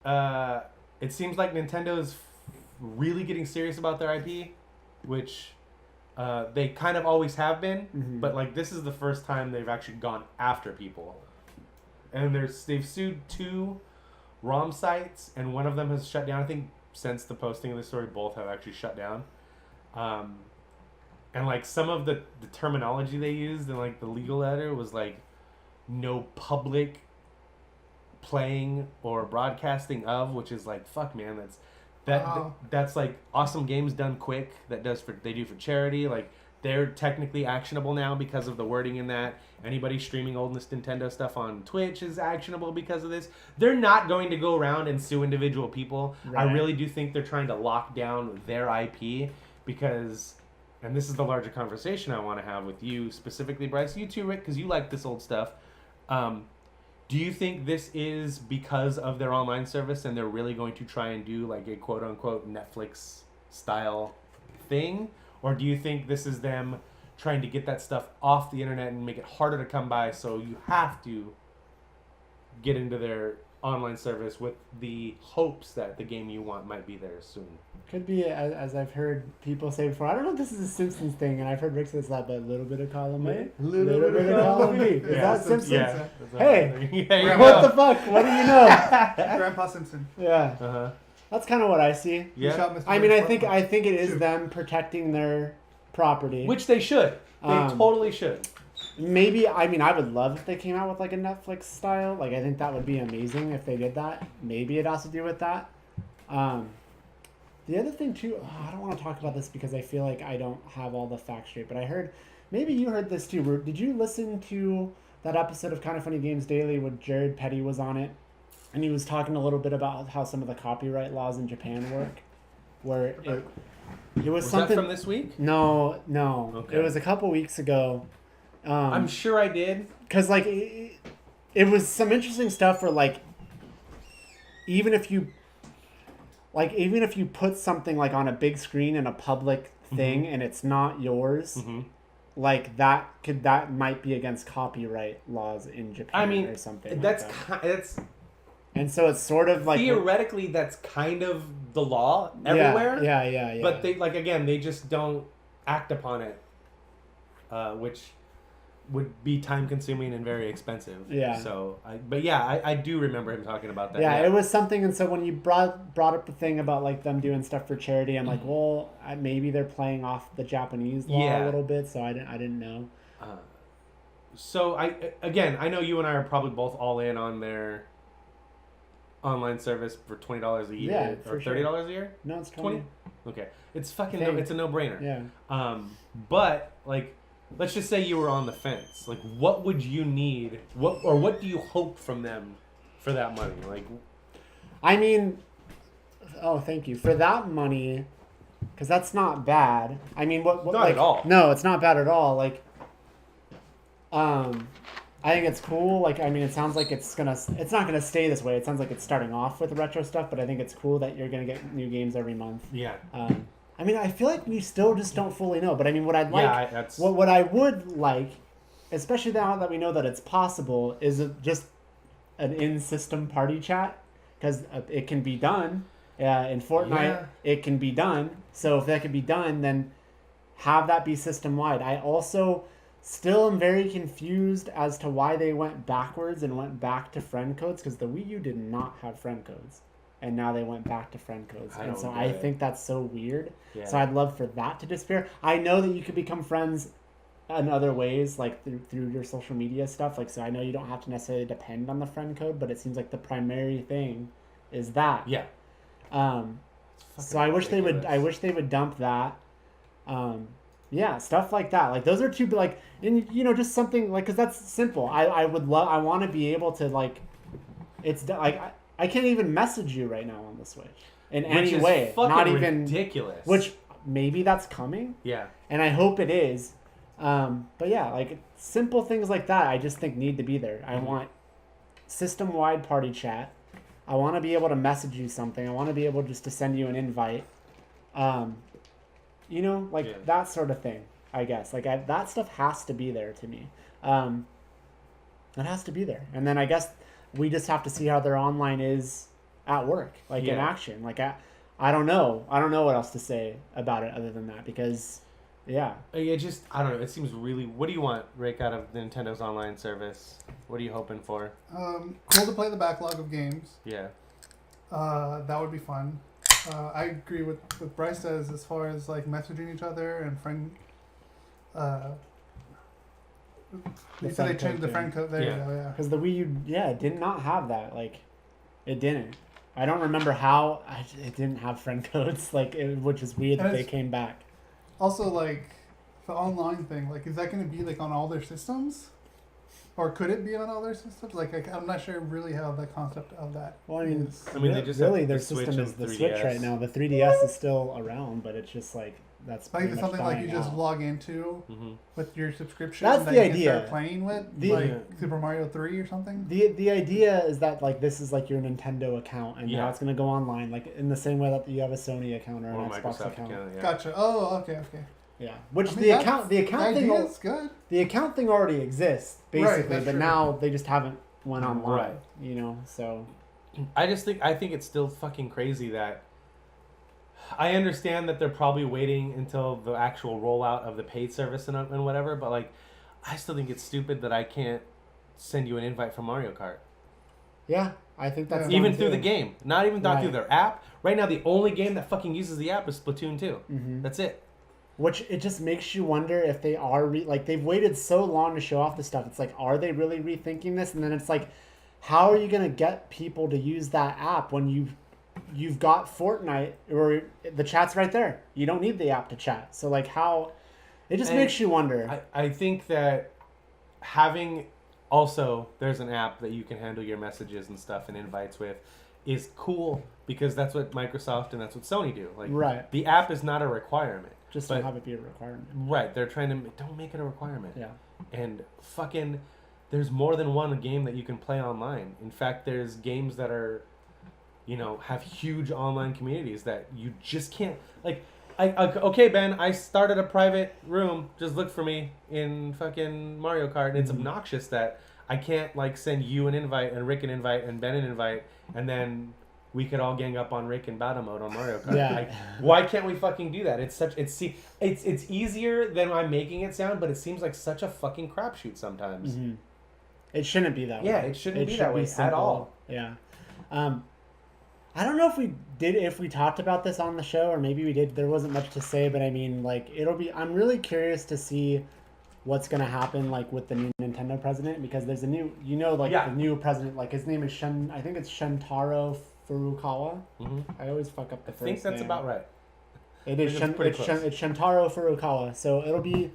it seems like Nintendo's really getting serious about their IP, which they kind of always have been, but like this is the first time they've actually gone after people. And they've sued 2 ROM sites, and one of them has shut down. I think since the posting of the story, both have actually shut down. And like some of the terminology they used in like the legal letter was like no public playing or broadcasting of, which is like fuck man, that's like awesome games done quick. They do for charity. Like they're technically actionable now because of the wording in that. Anybody streaming oldest Nintendo stuff on Twitch is actionable because of this. They're not going to go around and sue individual people. Right. I really do think they're trying to lock down their IP because, and this is the larger conversation I want to have with you specifically, Bryce. You too, Rick, because you like this old stuff. Do you think this is because of their online service and they're really going to try and do like a quote-unquote Netflix style thing? Or do you think this is them trying to get that stuff off the internet and make it harder to come by, so you have to get into their online service with the hopes that the game you want might be there soon? Could be, as I've heard people say before. I don't know if this is a Simpsons thing, and I've heard Rick say that, but a little bit of column A, little bit of column B. Is that Simpsons? Yeah. Hey, what the fuck? What do you know? Grandpa Simpson. Yeah. Uh-huh. That's kind of what I see. Yeah. I mean, I think it is them protecting their property, which they should. They totally should. Maybe, I mean, I would love if they came out with like a Netflix style. Like, I think that would be amazing if they did that. Maybe it has to do with that. The other thing too, I don't want to talk about this because I feel like I don't have all the facts straight, but I heard, maybe you heard this too. Did you listen to that episode of Kind of Funny Games Daily when Jared Petty was on it? And he was talking a little bit about how some of the copyright laws in Japan work, where it was something that from this week? No. Okay. It was a couple weeks ago. I'm sure I did. Because like it was some interesting stuff where like even if you put something like on a big screen in a public thing and it's not yours, like that might be against copyright laws in Japan or something. That's and so it's sort of like theoretically that's kind of the law everywhere. Yeah. But they just don't act upon it, which would be time consuming and very expensive. Yeah. So, I do remember him talking about that. Yeah, it was something. And so when you brought up the thing about like them doing stuff for charity, I'm like, well, maybe they're playing off the Japanese law a little bit. So I didn't know. So I know you and I are probably both all in on their online service for $20 a year or $30 a year. No, it's 20. Okay, it's it's a no-brainer. Yeah. But like, let's just say you were on the fence. Like, what would you need? What do you hope from them for that money? Like, I mean, thank you for that money, because that's not bad. I mean, what not at all. No, it's not bad at all. Like, I think it's cool. Like, I mean, it sounds like it's not gonna stay this way. It sounds like it's starting off with retro stuff, but I think it's cool that you're gonna get new games every month. Yeah. I mean, I feel like we still just don't fully know. But I mean, what I'd like, what I would like, especially now that we know that it's possible, is just an in-system party chat, because it can be done. In Fortnite, it can be done. So if that can be done, then have that be system-wide. I also still am very confused as to why they went backwards and went back to friend codes, because the Wii U did not have friend codes. And now they went back to friend codes. And so I think that's so weird. Yeah. So I'd love for that to disappear. I know that you could become friends in other ways, like through your social media stuff. Like, so I know you don't have to necessarily depend on the friend code, but it seems like the primary thing is that. Yeah. So I wish they would dump that. Yeah, stuff like that. Like, those are two, like, and just something like, because that's simple. I want to be able to, like, it's like, I can't even message you right now on the Switch in any way. Not even ridiculous. Which maybe that's coming. Yeah. And I hope it is. But yeah, like, simple things like that I just think need to be there. I want system-wide party chat. I want to be able to message you something. I want to be able just to send you an invite. That sort of thing, I guess. Like, that stuff has to be there to me. It has to be there. And then I guess we just have to see how their online is at work, like in action. Like I don't know. I don't know what else to say about it other than that because, yeah. It just, I don't know. It seems really... What do you want, Rick, out of Nintendo's online service? What are you hoping for? Cool to play the backlog of games. Yeah. That would be fun. I agree with what Bryce says as far as like messaging each other and friend. They said they changed the friend code. There you go. Yeah. Because the Wii U, did not have that. Like, it didn't. I don't remember how it didn't have friend codes. Like, which is weird that they came back. Also, like the online thing. Like, is that going to be like on all their systems? Or could it be on all their systems? Like, I'm not sure really how the concept of that well, I mean, is. I mean, they just really their system is the 3DS. Switch right now. The 3DS is still around, but it's just like that's like it's something like you just log into with your subscription. That's the idea. You start playing with like Super Mario 3 or something. The idea is that like this is like your Nintendo account, and now it's gonna go online, like in the same way that you have a Sony account or an Xbox account. Gotcha. Oh, okay. Yeah, which the account thing is good. The account thing already exists basically, but now they just haven't went online. Right. You know, so I think it's still fucking crazy that I understand that they're probably waiting until the actual rollout of the paid service and whatever, but like I still think it's stupid that I can't send you an invite from Mario Kart. Yeah, I think that's even through the game, not even through their app. Right now, the only game that fucking uses the app is Splatoon 2. Mm-hmm. That's it. Which it just makes you wonder if they are like they've waited so long to show off the stuff. It's like, are they really rethinking this? And then it's like, how are you gonna get people to use that app when you've got Fortnite or the chat's right there? You don't need the app to chat. So like, how it just makes you wonder. I think that having also there's an app that you can handle your messages and stuff and invites with is cool because that's what Microsoft and that's what Sony do. Like the app is not a requirement. Just don't have it be a requirement. Right. They're trying to... Don't make it a requirement. Yeah. And fucking... There's more than one game that you can play online. In fact, there's games that are... You know, have huge online communities that you just can't... Like, okay, Ben, I started a private room. Just look for me in fucking Mario Kart. And it's obnoxious that I can't, like, send you an invite and Rick an invite and Ben an invite and then... we could all gang up on Rick in battle mode on Mario Kart. Yeah. Like, why can't we fucking do that? It's easier than I'm making it sound, but it seems like such a fucking crapshoot sometimes. Mm-hmm. It shouldn't be that way. Yeah, it shouldn't be that way at all. Yeah. I don't know if we talked about this on the show or maybe we did. There wasn't much to say, but I mean, like, I'm really curious to see what's going to happen, like, with the new Nintendo president, because there's a new, the new president, like, his name is I think it's Shintaro Furukawa. Mm-hmm. I always fuck up the first name. I think that's about right. It is. It's Shintaro Furukawa. So it'll be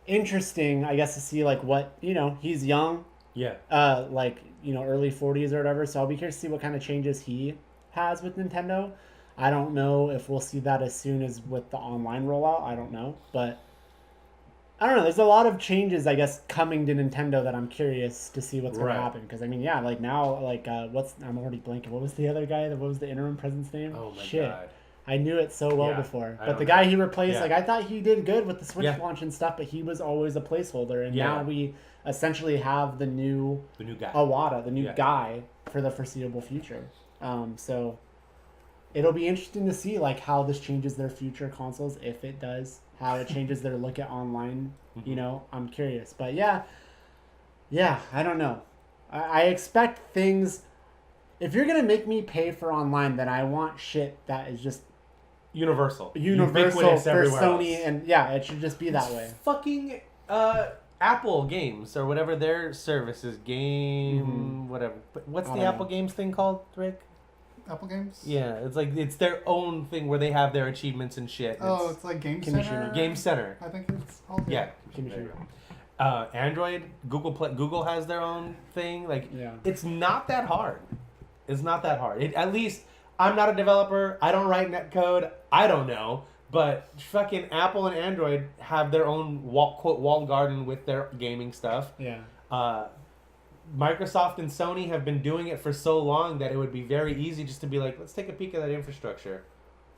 interesting, I guess, to see like what he's young. Yeah. Early 40s or whatever. So I'll be curious to see what kind of changes he has with Nintendo. I don't know if we'll see that as soon as with the online rollout. I don't know, but I don't know. There's a lot of changes, I guess, coming to Nintendo that I'm curious to see what's going to happen. Because, I mean, like now, like, I'm already blanking. What was the other guy? What was the interim president's name? Oh, my God. I knew it so well before. But the guy he replaced, like, I thought he did good with the Switch launch and stuff, but he was always a placeholder. And now we essentially have the new guy. Awada, the new guy for the foreseeable future. So it'll be interesting to see, like, how this changes their future consoles, if it does. How it changes their look at online, I'm curious. But yeah, I don't know. I expect things. If you're gonna make me pay for online, then I want shit that is just universal for Sony, and it should just be that way. Fucking Apple Games or whatever their service is, whatever. But what's the Apple Games thing called, Rick? Apple Games? Yeah, it's like it's their own thing where they have their achievements and shit. It's like Game Center. Game Center. I think it's called. Yeah. Android, Google has their own thing. Like, it's not that hard. It's not that hard. At least I'm not a developer. I don't write netcode. I don't know. But fucking Apple and Android have their own walled garden with their gaming stuff. Yeah. Microsoft and Sony have been doing it for so long that it would be very easy just to be like, let's take a peek at that infrastructure.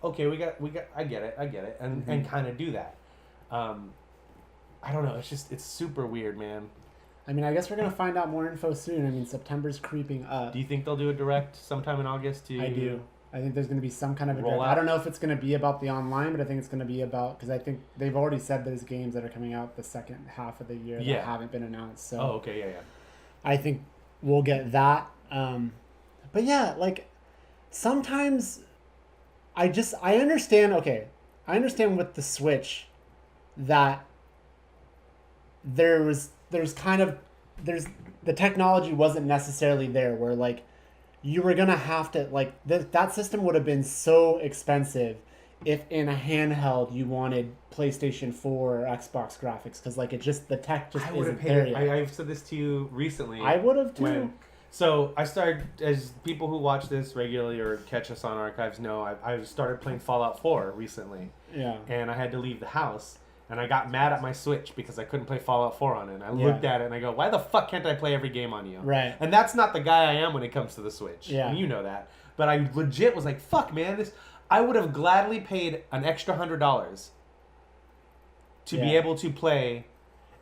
Okay, we got. I get it, and kind of do that. I don't know. It's super weird, man. I mean, I guess we're gonna find out more info soon. I mean, September's creeping up. Do you think they'll do a direct sometime in August? I do. I think there's going to be some kind of a rollout. I don't know if it's going to be about the online, but I think it's going to be about, because I think they've already said there's games that are coming out the second half of the year that haven't been announced. So okay, yeah. I think we'll get that. But yeah, like sometimes I understand. Okay, I understand with the Switch that the technology wasn't necessarily there where like you were gonna have to like that system would have been so expensive if in a handheld you wanted PlayStation 4 or Xbox graphics, because like the tech just isn't there yet. I've said this to you recently. I would have too. So I started, as people who watch this regularly or catch us on archives know, I started playing Fallout 4 recently. Yeah. And I had to leave the house. And I got mad at my Switch because I couldn't play Fallout 4 on it. And I looked at it and I go, why the fuck can't I play every game on you? Right. And that's not the guy I am when it comes to the Switch. Yeah. And you know that. But I legit was like, fuck, man. I would have gladly paid an extra $100 to be able to play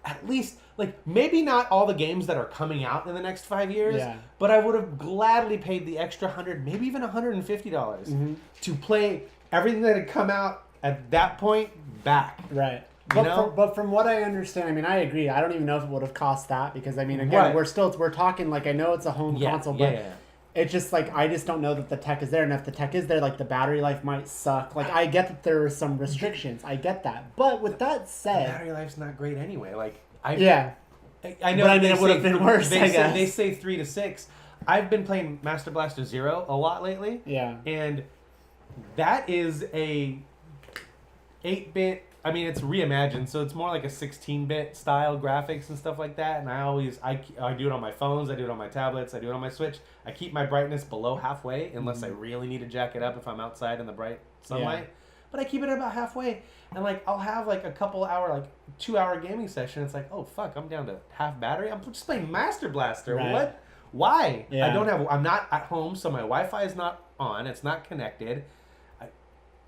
at least, like, maybe not all the games that are coming out in the next 5 years, but I would have gladly paid the extra $100, maybe even $150 to play everything that had come out at that point back. Right. But from what I understand, I mean, I agree. I don't even know if it would have cost that, because I mean, again, we're talking like, I know it's a home console, but it's just like I just don't know that the tech is there, and if the tech is there, like the battery life might suck. Like I get that there are some restrictions, I get that, but with that said, the battery life's not great anyway. Like I know, but I mean, it would have been worse. I guess they say 3 to 6. I've been playing Master Blaster Zero a lot lately. Yeah, and that is a 8-bit. I mean, it's reimagined, so it's more like a 16-bit style graphics and stuff like that. And I do it on my phones, I do it on my tablets, I do it on my Switch. I keep my brightness below halfway, unless I really need to jack it up if I'm outside in the bright sunlight. Yeah. But I keep it about halfway, and like I'll have like a couple hour, like 2-hour gaming session. It's like, oh fuck, I'm down to half battery. I'm just playing Master Blaster. Right. What? Why? Yeah. I'm not at home, so my Wi-Fi is not on. It's not connected.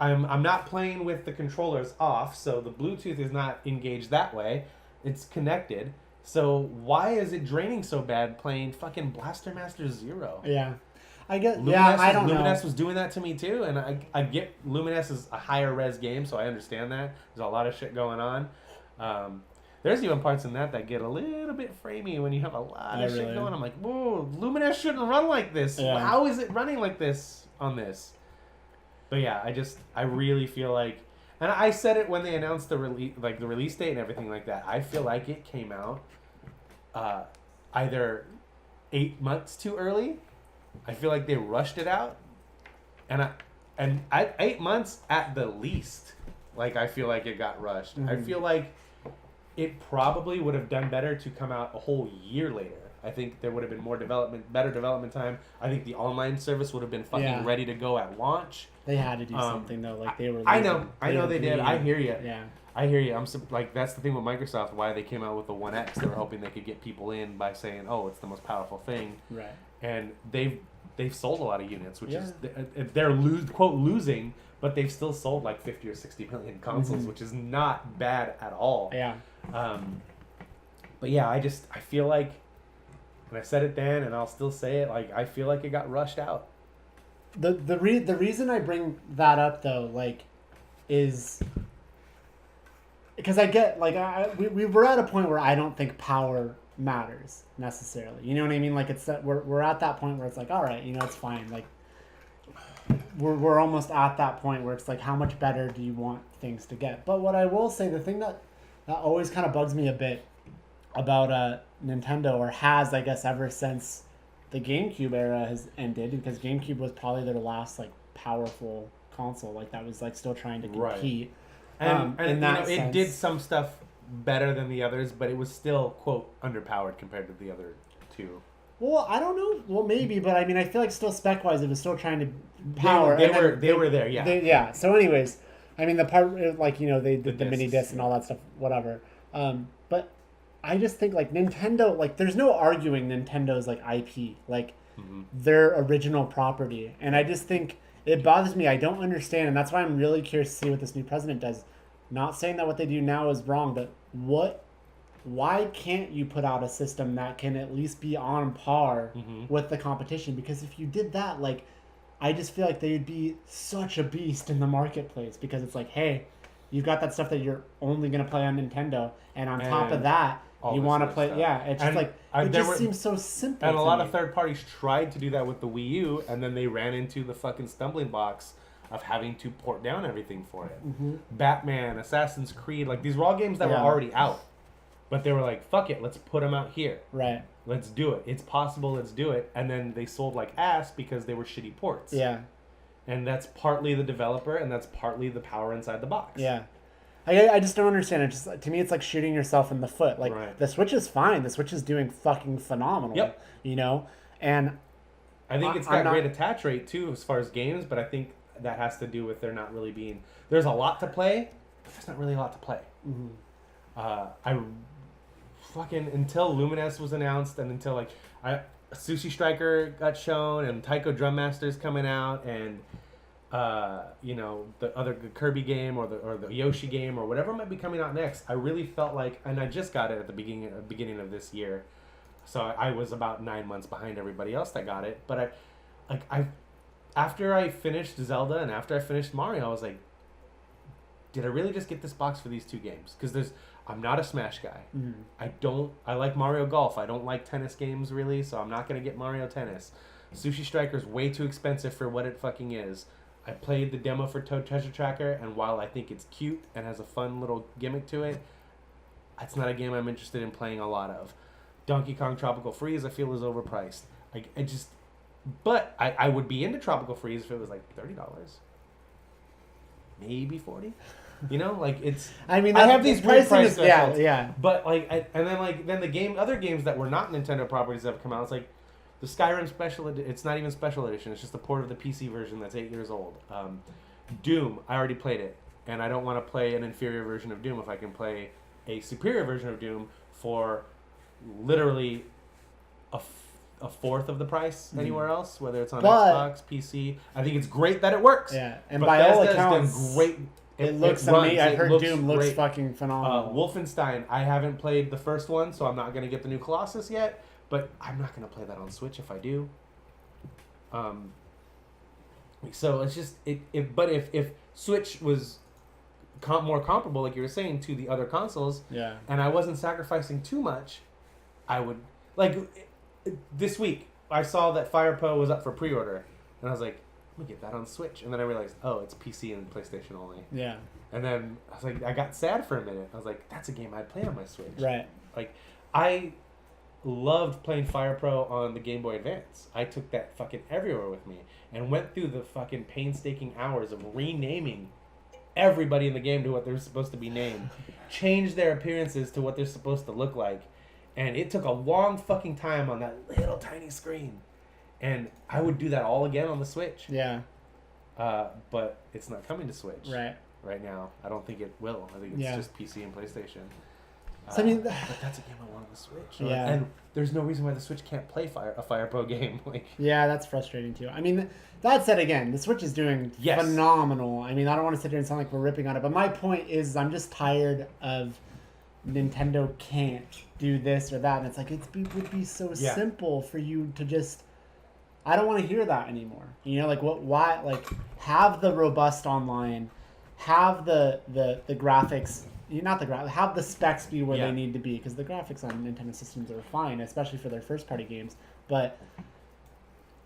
I'm not playing with the controllers off, so the Bluetooth is not engaged that way. It's connected. So why is it draining so bad playing fucking Blaster Master Zero? Yeah. I get I don't know. Lumines was doing that to me too, and I get Lumines is a higher res game, so I understand that. There's a lot of shit going on. There's even parts in that get a little bit framey when you have a lot of shit going. I'm like, whoa, Lumines shouldn't run like this. Yeah. How is it running like this on this? But yeah, I really feel like, and I said it when they announced the release date and everything like that. I feel like it came out either 8 months too early. I feel like they rushed it out, and 8 months at the least. Like I feel like it got rushed. Mm-hmm. I feel like it probably would have done better to come out a whole year later. I think there would have been better development time. I think the online service would have been fucking ready to go at launch. They had to do something though, like they were. I know they did. I hear you. Yeah, I hear you. Like that's the thing with Microsoft. Why they came out with the One X? They were hoping they could get people in by saying, "Oh, it's the most powerful thing." Right. And they've sold a lot of units, which is they're losing, but they've still sold like 50 or 60 million consoles, which is not bad at all. Yeah. But yeah, I feel like, and I said it then, and I'll still say it. Like I feel like it got rushed out. The reason I bring that up though, like, is because I get like we were at a point where I don't think power matters necessarily. You know what I mean? Like it's that we're at that point where it's like, all right, you know, it's fine. Like we're almost at that point where it's like, how much better do you want things to get? But what I will say, the thing that always kind of bugs me a bit about Nintendo, or has, I guess, ever since the GameCube era has ended, because GameCube was probably their last like powerful console, like that was like still trying to compete. Right. And in that sense, it did some stuff better than the others, but it was still, quote, underpowered compared to the other two. Well, I don't know. Well, maybe, but I mean, I feel like still spec-wise, it was still trying to power. They were there, yeah. Yeah. So, anyways, I mean, the part like, you know, they did the mini discs and all that stuff, whatever. But I just think like Nintendo, like there's no arguing Nintendo's like IP, like their original property, and I just think it bothers me. I don't understand, and that's why I'm really curious to see what this new president does. Not saying that what they do now is wrong, but what why can't you put out a system that can at least be on par with the competition? Because if you did that, like, I just feel like they would be such a beast in the marketplace, because it's like, hey, you've got that stuff that you're only going to play on Nintendo, and on top of that, you want to play, stuff. It's just like, it just seems so simple. And a lot of third parties tried to do that with the Wii U, and then they ran into the fucking stumbling blocks of having to port down everything for it. Batman, Assassin's Creed, like, these were all games that were already out. But they were like, fuck it, let's put them out here. Right. Let's do it. It's possible, let's do it. And then they sold like ass because they were shitty ports. Yeah. And that's partly the developer, and that's partly the power inside the box. Yeah. I just don't understand it. Just, to me, it's like shooting yourself in the foot. Like, the Switch is fine. The Switch is doing fucking phenomenal. Yep. You know? And I think it's got great attach rate, too, as far as games, but I think that has to do with there not really being... There's a lot to play, but there's not really a lot to play. I fucking... Until Lumines was announced, and until, like... Sushi Striker got shown, and Taiko Drum Master's coming out, and... you know, the other Kirby game or the Yoshi game or whatever might be coming out next, I really felt like, and I just got it at the beginning of this year, so I was about 9 months behind everybody else that got it. But after I finished Zelda and after I finished Mario, I was like, did I really just get this box for these two games? Because I'm not a Smash guy. I like Mario Golf. I don't like tennis games really, so I'm not gonna get Mario Tennis. Sushi Striker's way too expensive for what it fucking is. I played the demo for Toad Treasure Tracker, and while I think it's cute and has a fun little gimmick to it, it's not a game I'm interested in playing a lot of. Donkey Kong Tropical Freeze I feel is overpriced. But I would be into Tropical Freeze if it was like $30. Maybe $40. You know, like it's. I mean, I have these weird price thresholds. Yeah. But like, then the other games that were not Nintendo properties that have come out, it's like the Skyrim Special Edition. It's not even Special Edition. It's just a port of the PC version that's 8 years old. Doom, I already played it, and I don't want to play an inferior version of Doom if I can play a superior version of Doom for literally a fourth of the price anywhere else, whether it's on Xbox, PC. I think it's great that it works. Yeah, and by all accounts, great. It looks amazing. I heard Doom looks fucking phenomenal. Wolfenstein, I haven't played the first one, so I'm not going to get the new Colossus yet, but I'm not going to play that on Switch if I do. So it's just... But if Switch was more comparable, like you were saying, to the other consoles, and I wasn't sacrificing too much, I would... Like, this week, I saw that Fire Pro was up for pre-order, and I was like, let me get that on Switch. And then I realized, oh, it's PC and PlayStation only. Yeah. And then I was like, I got sad for a minute. I was like, that's a game I'd play on my Switch. Right. Like, I loved playing Fire Pro on the Game Boy Advance. I took that fucking everywhere with me and went through the fucking painstaking hours of renaming everybody in the game to what they're supposed to be named, change their appearances to what they're supposed to look like. And it took a long fucking time on that little tiny screen. And I would do that all again on the Switch. Yeah. But it's not coming to Switch. Right Now. I don't think it will. I think it's just PC and PlayStation. So, I mean... but that's a game I want on the Switch. Yeah. And there's no reason why the Switch can't play a Fire Pro game. Like. Yeah, that's frustrating too. I mean, that said, again, the Switch is doing phenomenal. I mean, I don't want to sit here and sound like we're ripping on it, but my point is I'm just tired of Nintendo can't do this or that. And it's like, it would be so simple for you to just... I don't want to hear that anymore. You know, like why? Like, have the robust online, have the graphics. Not the graphics. Have the specs be where they need to be, because the graphics on Nintendo systems are fine, especially for their first party games. But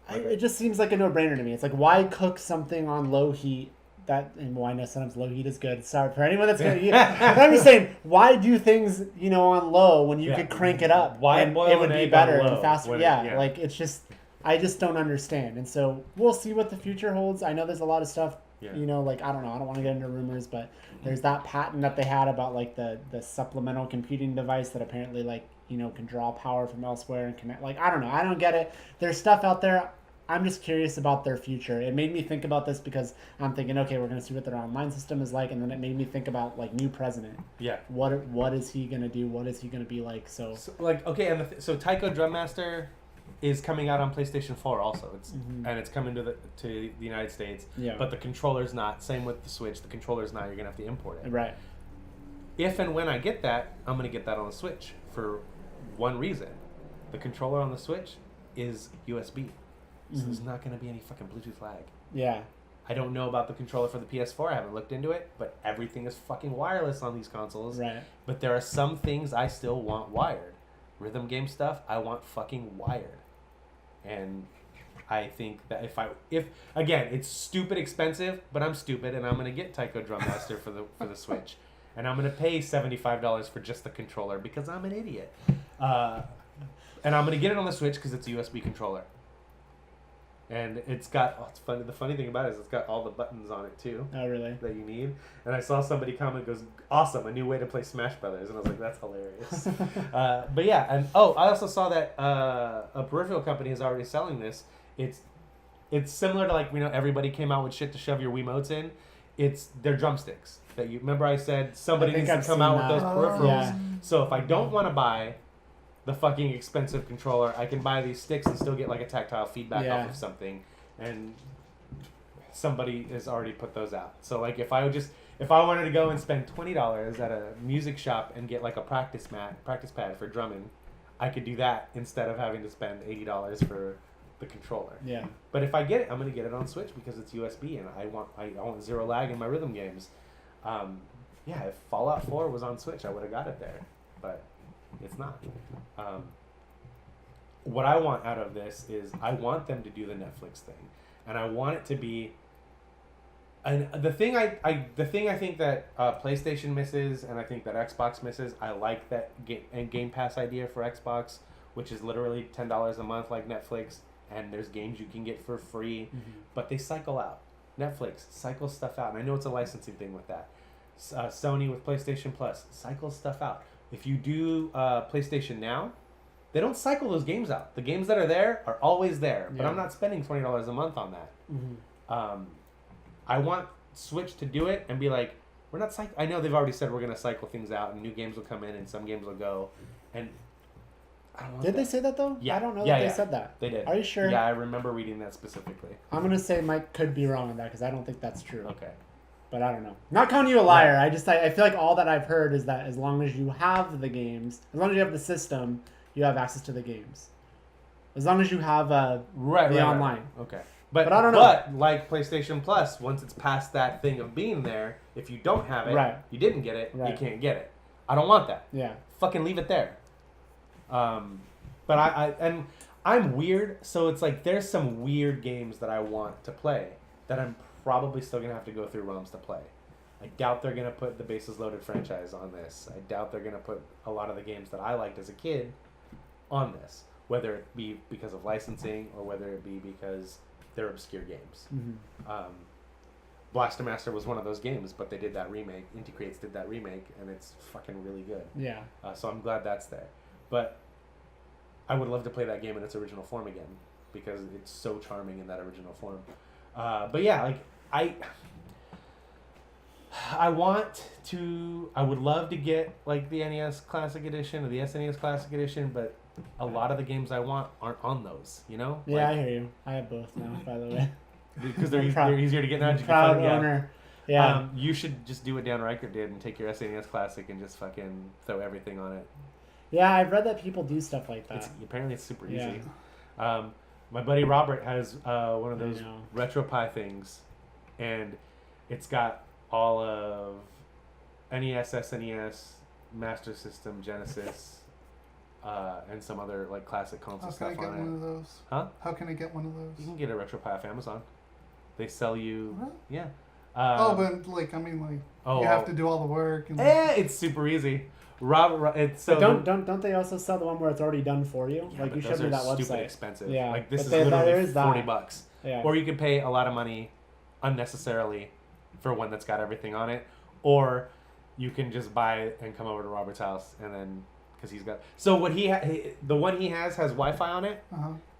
it just seems like a no-brainer to me. It's like, why cook something on low heat? And I know sometimes low heat is good. Sorry for anyone that's gonna. But I'm just saying, why do things on low when you could crank it up? Why and boil it would be better and faster? Like it's just. I just don't understand. And so we'll see what the future holds. I know there's a lot of stuff, like, I don't know. I don't want to get into rumors, but there's that patent that they had about, like, the supplemental computing device that apparently, like, can draw power from elsewhere and connect. Like, I don't know. I don't get it. There's stuff out there. I'm just curious about their future. It made me think about this because I'm thinking, okay, we're going to see what their online system is like. And then it made me think about, like, new president. Yeah. What is he going to do? What is he going to be like? So okay, and so Taiko Drum Master is coming out on PlayStation 4 also. And it's coming to the United States. Yeah. But the controller's not. Same with the Switch. The controller's not. You're gonna have to import it. Right. if and when I get that, I'm going to get that on the Switch for one reason. The controller on the Switch is USB. So there's not going to be any fucking Bluetooth lag. Yeah. I don't know about the controller for the PS4. I haven't looked into it, but everything is fucking wireless on these consoles. Right. But there are some things I still want wired. Rhythm game stuff, I want fucking wired. And I think that if again, it's stupid expensive, but I'm stupid and I'm gonna get Taiko Drum Master for the Switch, and I'm gonna pay $75 for just the controller because I'm an idiot. And I'm gonna get it on the Switch because it's a USB controller. And it's got, it's funny. The funny thing about it is it's got all the buttons on it too. Oh, really? That you need. And I saw somebody comment, goes, awesome, a new way to play Smash Brothers. And I was like, that's hilarious. But yeah, and I also saw that a peripheral company is already selling this. It's similar to like, everybody came out with shit to shove your Wiimotes in. They're drumsticks. That you remember I said somebody needs to come out with those peripherals. Yeah. So if I don't want to buy the fucking expensive controller, I can buy these sticks and still get like a tactile feedback off of something, and somebody has already put those out. So like if I wanted to go and spend $20 at a music shop and get like a practice pad for drumming, I could do that instead of having to spend $80 for the controller. Yeah. But if I get it, I'm gonna get it on Switch because it's USB and I want zero lag in my rhythm games. If Fallout 4 was on Switch, I would have got it there, but it's not. What I want out of this is I want them to do the Netflix thing, and I want it to be. And the thing I think that PlayStation misses, and I think that Xbox misses. I like that Game Pass idea for Xbox, which is literally $10 a month like Netflix, and there's games you can get for free, but they cycle out. Netflix cycles stuff out, and I know it's a licensing thing with that. Sony with PlayStation Plus cycles stuff out. If you do PlayStation Now, they don't cycle those games out. The games that are there are always there, but I'm not spending $20 a month on that. I want Switch to do it and be like, we're not I know they've already said we're going to cycle things out and new games will come in and some games will go. And I don't want Did they say that though? Yeah. I don't know that they said that. They did. Are you sure? Yeah, I remember reading that specifically. I'm going to say Mike could be wrong on that because I don't think that's true. Okay. But I don't know. Not calling you a liar. Yeah. I feel like all that I've heard is that as long as you have the games, as long as you have the system, you have access to the games. As long as you have the online. Right. Okay. But I don't know. But like PlayStation Plus, once it's past that thing of being there, if you don't have it, you didn't get it, you can't get it. I don't want that. Yeah. Fucking leave it there. But I'm weird, so it's like there's some weird games that I want to play that I'm probably still gonna have to go through ROMs to play. I doubt they're gonna put the Bases Loaded franchise on this. I doubt they're gonna put a lot of the games that I liked as a kid on this, whether it be because of licensing or whether it be because they're obscure games. Blaster Master was one of those games, but they did that remake. Inti Creates did that remake, and it's fucking really good. Yeah. So I'm glad that's there. But I would love to play that game in its original form again because it's so charming in that original form. But yeah, like I would love to get like the NES Classic Edition or the SNES Classic Edition, but a lot of the games I want aren't on those, Yeah, like, I hear you. I have both now, by the way. Because they're easier to get now. Proud owner. Yeah. You should just do what Dan Reichert did and take your SNES Classic and just fucking throw everything on it. Yeah, I've read that people do stuff like that. Apparently it's super easy. My buddy Robert has one of those RetroPie things, and it's got all of NES, SNES, Master System, Genesis, and some other like classic console stuff on it. How can I get one of those? Huh? How can I get one of those? You can get a RetroPie off Amazon. They sell you. Really? Yeah. But you have to do all the work. And it's super easy. It's so. But don't they also sell the one where it's already done for you? Yeah, like you showed me that website. Stupid expensive. Yeah. Like this is literally $40. Yeah. Or you could pay a lot of money unnecessarily for one that's got everything on it, or you can just buy it and come over to Robert's house and then because he's got. So what the one he has Wi-Fi on it,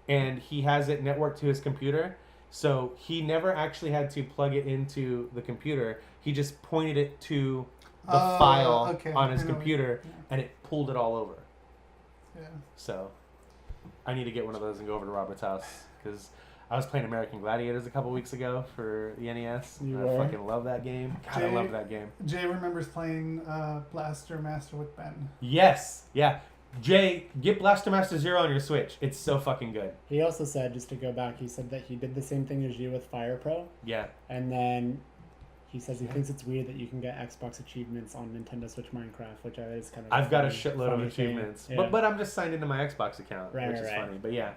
and he has it networked to his computer. So he never actually had to plug it into the computer. He just pointed it to the file on his computer, and it pulled it all over. Yeah. So I need to get one of those and go over to Robert's house because I was playing American Gladiators a couple weeks ago for the NES. You I were? fucking love that game. God, I love that game. Jay remembers playing Blaster Master with Ben. Yes, yeah. Jay, get Blaster Master Zero on your Switch. It's so fucking good. He also said, just to go back, he said that he did the same thing as you with Fire Pro. Yeah. And then he says he thinks it's weird that you can get Xbox achievements on Nintendo Switch Minecraft, which is kind of. I've got a shitload of achievements, yeah. but I'm just signed into my Xbox account, which is funny. But yeah,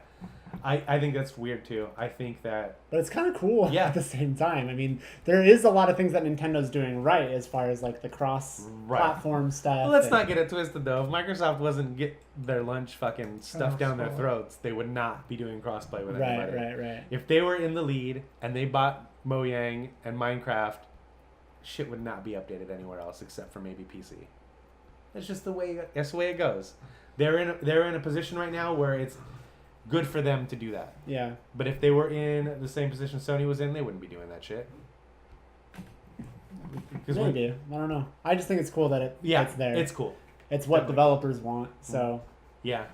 I think that's weird too. I think that. But it's kind of cool yeah. at the same time. I mean, there is a lot of things that Nintendo's doing right as far as like the cross-platform stuff. Well, let's not get it twisted though. If Microsoft wasn't get their lunch fucking stuffed down their throats, they would not be doing crossplay with anybody. Right. If they were in the lead and they bought Mojang and Minecraft, shit would not be updated anywhere else except for maybe PC. That's just the way it goes. They're in a position right now where it's good for them to do that. Yeah. But if they were in the same position Sony was in, they wouldn't be doing that shit. Maybe. I don't know. I just think it's cool that it's there. It's cool. It's what developers want. So. Yeah.